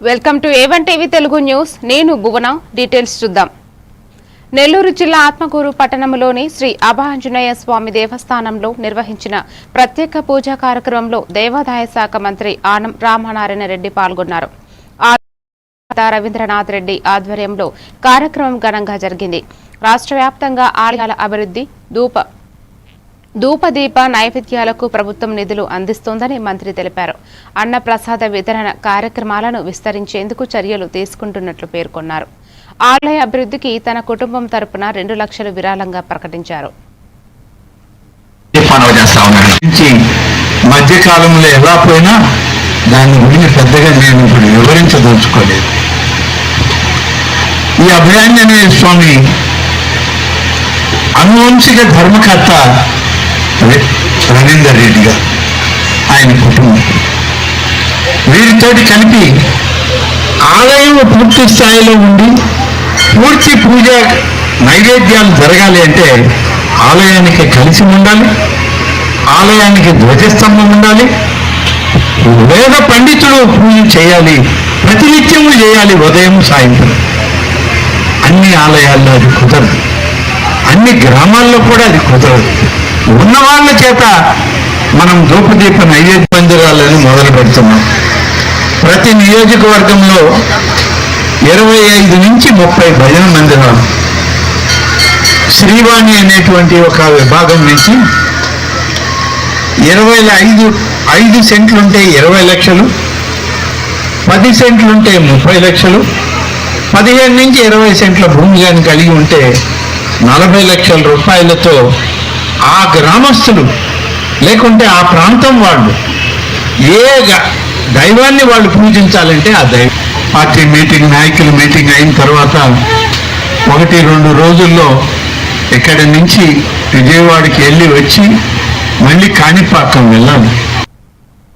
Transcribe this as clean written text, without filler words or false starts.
Welcome to A1 TV Telugu news. నేను భువన. Details చూద్దాం. నెల్లూరు జిల్లా ఆత్మకూరు పట్టణంలోని శ్రీ అభయాంజనేయ స్వామి దేవస్థానంలో నిర్వహించిన ప్రత్యేక పూజా కార్యక్రమంలో దేవాదాయ శాఖ మంత్రి ఆనం రామనారాయణ రెడ్డి పాల్గొన్నారు. రవీంద్రనాథ్ రెడ్డి ఆధ్వర్యంలో కార్యక్రమం ఘనంగా జరిగింది. రాష్ట్ర వ్యాప్తంగా ఆలయాల అభివృద్ధి, ధూపదీప నైవేద్యాలకు ప్రభుత్వం నిధులు అందిస్తోందని మంత్రి తెలిపారు. అన్నప్రసాద వితరణ కార్యక్రమాలను విస్తరించేందుకు చర్యలు తీసుకుంటున్నట్లు పేర్కొన్నారు. ఆలయ అభివృద్ధికి తన కుటుంబం తరపున 2 లక్షలు విరాళంగా ప్రకటించారు. మధ్యకాలంలో ఎలా పోయినా దాని గురించి పెద్దగా నేను ఇప్పుడు వివరించదలుచుకోలేదు. ఈ అభయాంజనేయ స్వామి అనువంశిక ధర్మకర్త రవీందర్ రెడ్డి గారు, ఆయన కుటుంబం, వీరితోటి కలిపి ఆలయం పూర్తి స్థాయిలో ఉండి పూర్తి పూజ నైవేద్యాలు జరగాలి అంటే ఆలయానికి కలిసి ఉండాలి, ఆలయానికి ధ్వజస్తంభం ఉండాలి, వేద పండితుడు పూజ చేయాలి, ప్రతినిత్యము చేయాలి, ఉదయం సాయంత్రం. అన్ని ఆలయాల్లో అది కుదరదు, అన్ని గ్రామాల్లో కూడా అది కుదరదు. ఉన్న వాళ్ళ చేత మనం ధూపదీప నైవేద్య మందిరాలను మొదలు పెడుతున్నాం. ప్రతి నియోజకవర్గంలో 25 నుంచి 30 భజన మందిరాలు, శ్రీవాణి అనేటువంటి ఒక విభాగం నుంచి 5 సెంట్లుంటే 20 లక్షలు, 10 సెంట్లుంటే 30 లక్షలు, 15 నుంచి 20 సెంట్ల భూమి కానీ కలిగి ఉంటే 40 లక్షల రూపాయలతో ఆ గ్రామస్తులు లేకుంటే ఆ ప్రాంతం వాళ్ళు ఏ దైవాన్ని వాళ్ళు పూజించాలంటే ఆ దైవం. పార్టీ మీటింగ్, నాయకుల మీటింగ్ అయిన తర్వాత 1-2 రోజుల్లో ఇక్కడి నుంచి విజయవాడకి వెళ్ళి వచ్చి మళ్ళీ కాణిపాకం వెళ్ళాలి.